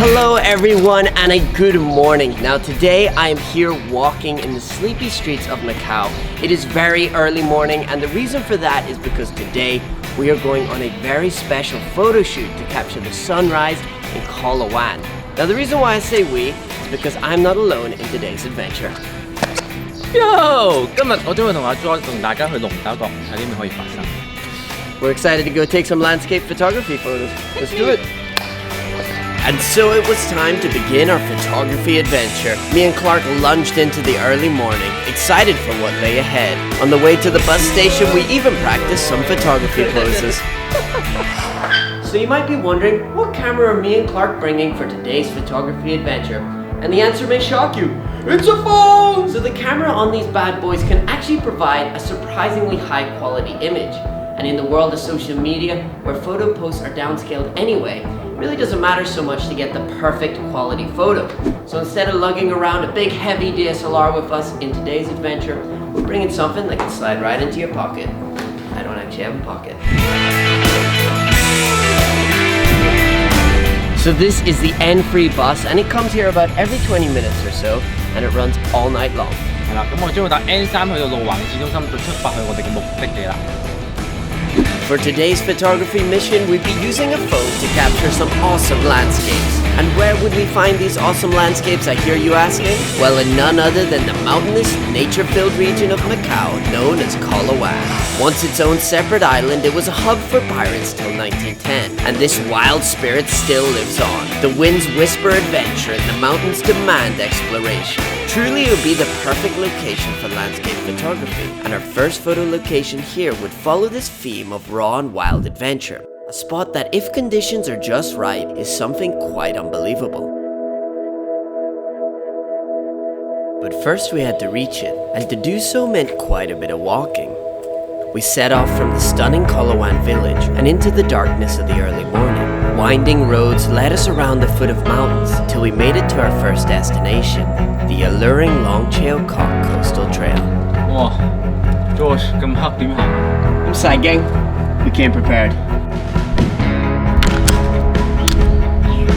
Hello everyone and a good morning. Now today I am here walking in the sleepy streets of Macau. It is very early morning and the reason for that is because today we are going on a very special photo shoot to capture the sunrise in Coloane. Now the reason why I say we is because I'm not alone in today's adventure. Yo! 今日我都會同阿 George 同大家去龍爪角睇啲咩可以發生。 We're excited to go take some landscape photography photos. Let's do it. And so it was time to begin our photography adventure. Me and Clark lunged into the early morning, excited for what lay ahead. On the way to the bus station, we even practiced some photography poses. So you might be wondering, what camera are me and Clark bringing for today's photography adventure? And the answer may shock you. It's a phone! So the camera on these bad boys can actually provide a surprisingly high quality image. And in the world of social media, where photo posts are downscaled anyway, it really doesn't matter so much to get the perfect quality photo. So instead of lugging around a big heavy DSLR with us in today's adventure, we're bringing something that can slide right into your pocket. I don't actually have a pocket. So this is the N-Free bus and it comes here about every 20 minutes or so and it runs all night long. 係啦，咁我將會搭 N3 去到路環市中心，再出發去我哋嘅目的地啦。 For today's photography mission, we'd be using a phone to capture some awesome landscapes. And where would we find these awesome landscapes, I hear you asking? Well, in none other than the mountainous, nature-filled region of Macau, known as Coloane. Once its own separate island, it was a hub for pirates till 1910. And this wild spirit still lives on. The winds whisper adventure and the mountains demand exploration. Truly, it would be the perfect location for landscape photography. And our first photo location here would follow this theme of raw and wild adventure. A spot that, if conditions are just right, is something quite unbelievable. But first we had to reach it, and to do so meant quite a bit of walking. We set off from the stunning Coloane village and into the darkness of the early morning. Winding roads led us around the foot of mountains till we made it to our first destination, the alluring Long Chao Kok Coastal Trail. 哇 ，George 咁黑點行？ I'm sorry, gang. We came prepared.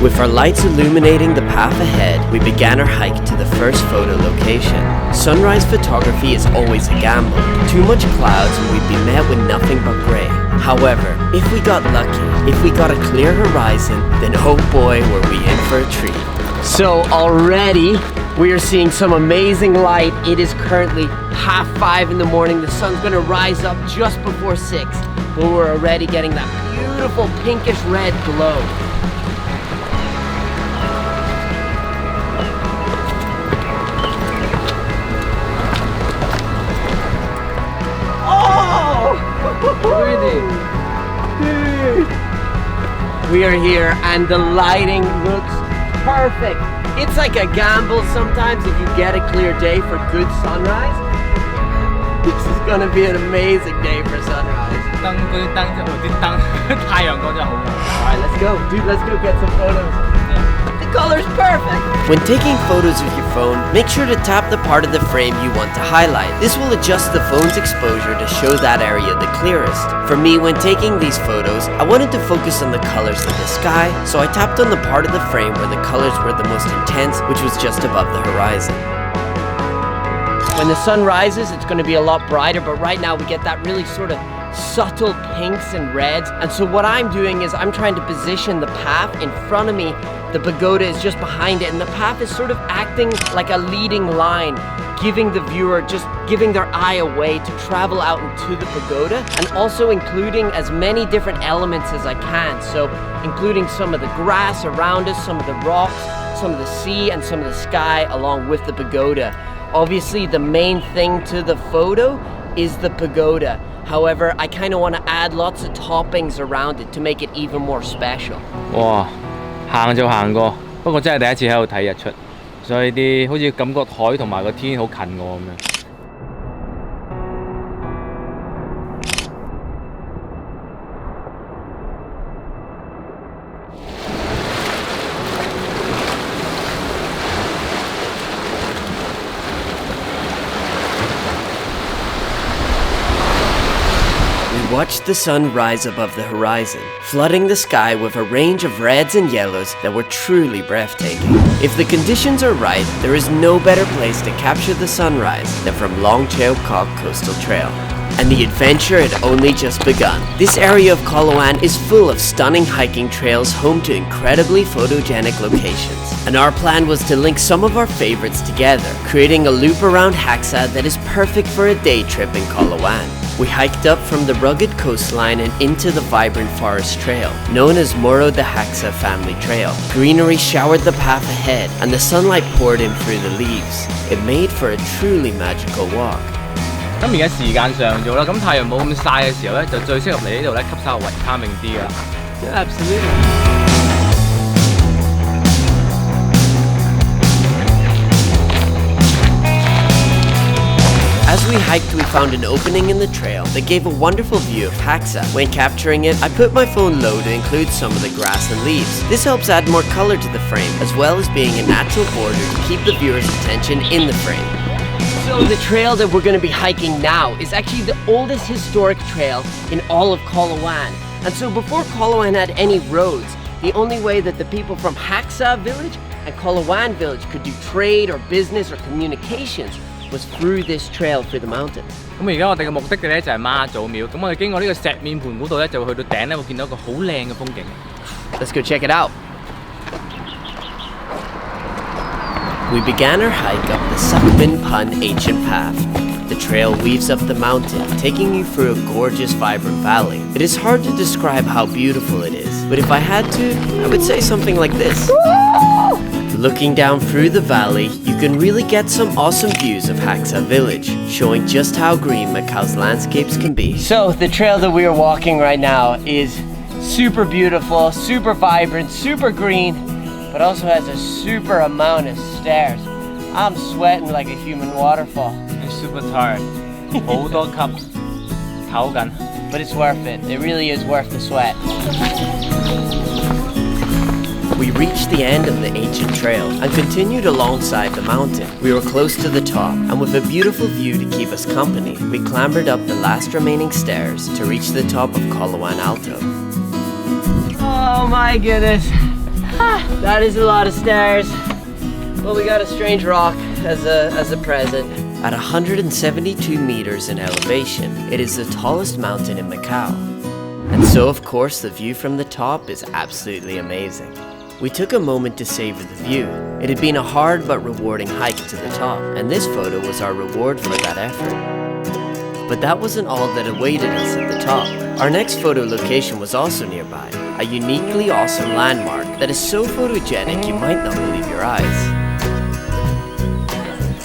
With our lights illuminating the path ahead, we began our hike to the first photo location. Sunrise photography is always a gamble. Too much clouds and we'd be met with nothing but grey. However, if we got lucky, if we got a clear horizon, then oh boy were we in for a treat. So already, we are seeing some amazing light. It is currently 5:30 in the morning. The sun's gonna rise up just before 6. But we're already getting that beautiful pinkish red glow. We are here and the lighting looks perfect. It's like a gamble sometimes if you get a clear day for good sunrise. This is gonna be an amazing day for sunrise. 燈嗰啲燈即係啲燈，太陽光真係好。 Alright, let's go. Dude, let's go get some photos. The color's perfect. When taking photos with your phone, make sure to tap the part of the frame you want to highlight. This will adjust the phone's exposure to show that area the clearest. For me, when taking these photos, I wanted to focus on the colors of the sky, so I tapped on the part of the frame where the colors were the most intense, which was just above the horizon. When the sun rises, it's going to be a lot brighter, but right now we get that really sort of subtle pinks and reds. And so what I'm doing is I'm trying to position the path in front of me. The pagoda is just behind it, and the path is sort of acting like a leading line, giving the viewer, just giving their eye away to travel out into the pagoda, and also including as many different elements as I can. So including some of the grass around us, some of the rocks, some of the sea, and some of the sky along with the pagoda. Obviously, the main thing to the photo is the pagoda. However, I kind of want to add lots of toppings around it to make it even more special. 哇，行就行過，不過真係第一次喺度睇日出，所以啲好似感覺海同埋個天好近我咁樣。watched the sun rise above the horizon, flooding the sky with a range of reds and yellows that were truly breathtaking. If the conditions are right, there is no better place to capture the sunrise than from Long Chao Kok Coastal Trail. And the adventure had only just begun. This area of Coloane is full of stunning hiking trails home to incredibly photogenic locations. And our plan was to link some of our favorites together, creating a loop around Haksa that is perfect for a day trip in Coloane. We hiked up from the rugged coastline and into the vibrant forest trail, known as Moro de Haksa Family Trail. Greenery showered the path ahead, and the sunlight poured in through the leaves. It made for a truly magical walk. 咁而家時間上咗啦，咁太陽冇咁曬嘅時候咧，就最適合嚟呢度咧吸收維他命 D 噶啦。Yeah, absolutely. As we hiked, we found an opening in the trail that gave a wonderful view of Haksa. When capturing it, I put my phone low to include some of the grass and leaves. This helps add more color to the frame, as well as being a natural border to keep the viewer's attention in the frame. So the trail that we're going to be hiking now is actually the oldest historic trail in all of Coloane. And so before Coloane had any roads, the only way that the people from Haksa village and Coloane village could do trade or business or communications was through this trail through the mountains. 咁而家我哋嘅目的地咧就係媽祖廟，咁我哋經過呢個石面盤嗰度咧，就會去到頂咧，會見到一個好靚嘅風景。Let's go check it out. We began our hike up the Sakmin Pun ancient path. The trail weaves up the mountain, taking you through a gorgeous, vibrant valley. It is hard to describe how beautiful it is, but if I had to, I would say something like this. Looking down through the valley, you can really get some awesome views of Haksa village, showing just how green Macau's landscapes can be. So the trail that we are walking right now is super beautiful, super vibrant, super green, but also has a super amount of stairs. I'm sweating like a human waterfall. I'm super tired. 好多級唞緊。But it's worth it. It really is worth the sweat. We reached the end of the ancient trail and continued alongside the mountain. We were close to the top, and with a beautiful view to keep us company, we clambered up the last remaining stairs to reach the top of Coloane Alto. Oh my goodness. That is a lot of stairs. Well, we got a strange rock as a present. At 172 meters in elevation, it is the tallest mountain in Macau. And so, of course, the view from the top is absolutely amazing. We took a moment to savor the view. It had been a hard but rewarding hike to the top, and this photo was our reward for that effort. But that wasn't all that awaited us at the top. Our next photo location was also nearby, a uniquely awesome landmark that is so photogenic you might not believe your eyes.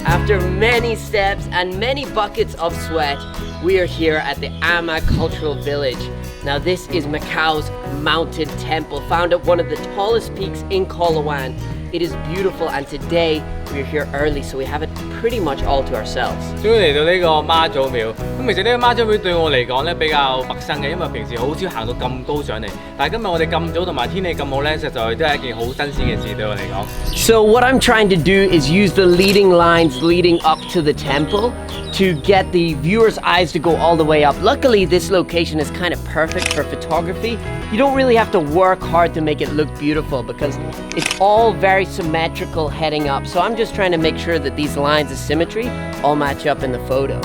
After many steps and many buckets of sweat, we are here at the Ama Cultural Village. Now this is Macau's mountain temple, found at one of the tallest peaks in Coloane. It is beautiful, and today we're here early, so we have it pretty much all to ourselves. 終於嚟到呢個媽祖廟，咁其實呢個媽祖廟對我嚟講咧比較陌生嘅，因為平時好少行到咁高上嚟。但係今日我哋咁早同埋天氣咁好咧，實在都係一件好新鮮嘅事對我嚟講。So what I'm trying to do is use the leading lines leading up to the temple to get the viewer's eyes to go all the way up. Luckily, this location is kind of perfect for photography. You don't really have to work hard to make it look beautiful because it's all very symmetrical heading up. So I'm just trying to make sure that these lines of symmetry all match up in the photo.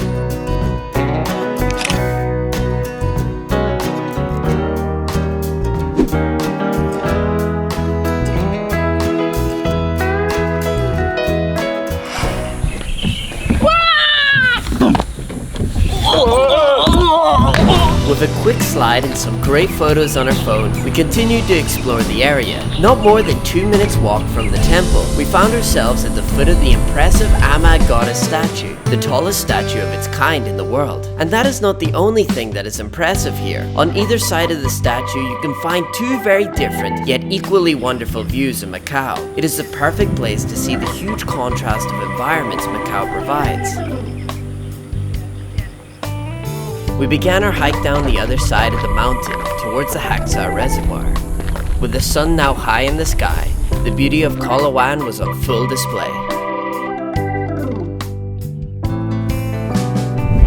With a quick slide and some great photos on our phone, we continued to explore the area. Not more than 2 minutes walk from the temple, we found ourselves at the foot of the impressive Ama goddess statue, the tallest statue of its kind in the world. And that is not the only thing that is impressive here. On either side of the statue, you can find two very different yet equally wonderful views of Macau. It is the perfect place to see the huge contrast of environments Macau provides. We began our hike down the other side of the mountain towards the Haksa Reservoir. With the sun now high in the sky, the beauty of Coloane was on full display.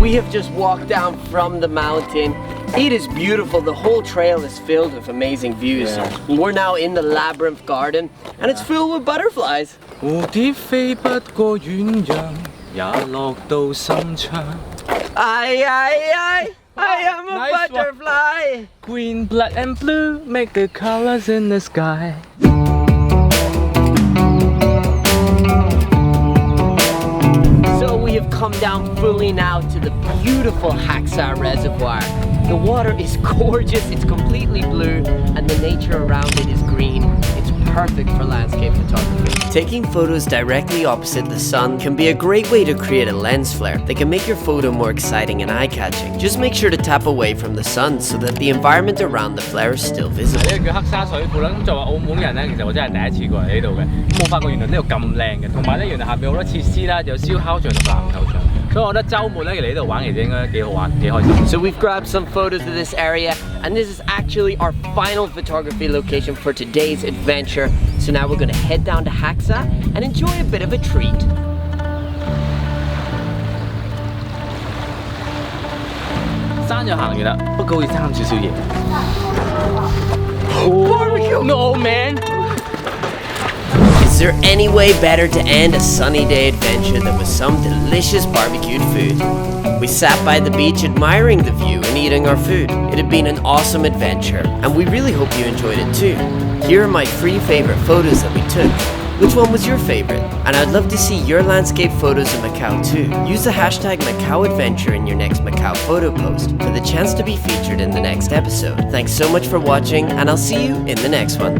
We have just walked down from the mountain It is beautiful. The whole trail is filled with amazing views. Yeah. We're now in the labyrinth garden and it's filled with butterflies. 蝴蝶飛不過遠洋，也落到心窗。I am a Nice one. butterfly. Green, black and blue make the colors in the sky. So we have come down fully now to the beautiful Haksa Reservoir. The water is gorgeous, it's completely blue, and the nature around it is green. It's perfect for landscape photography. Taking photos directly opposite the sun can be a great way to create a lens flare that can make your photo more exciting and eye-catching. Just make sure to tap away from the sun so that the environment around the flare is still visible. 呢個叫黑沙水庫啦。咁作為澳門人咧，其實我真係第一次過嚟呢度嘅。咁我發覺原來呢度咁靚嘅，同埋咧原來下邊好多設施啦，有燒烤場同籃球場。所以我覺得週末咧嚟呢度玩其實應該幾好玩，幾開心。 So we've grabbed some photos of this area, and this is actually our final photography location for today's adventure. So now we're going to head down to Haksa and enjoy a bit of a treat. 山就行完啦，不過好似爭少少嘢。Barbecue! No man! Is there any way better to end a sunny day adventure than with some delicious barbecued food? We sat by the beach admiring the view and eating our food. It had been an awesome adventure, and we really hope you enjoyed it too. Here are my 3 favorite photos that we took. Which one was your favorite? And I'd love to see your landscape photos of Macau too. Use the hashtag MacauAdventure in your next Macau photo post for the chance to be featured in the next episode. Thanks so much for watching, and I'll see you in the next one.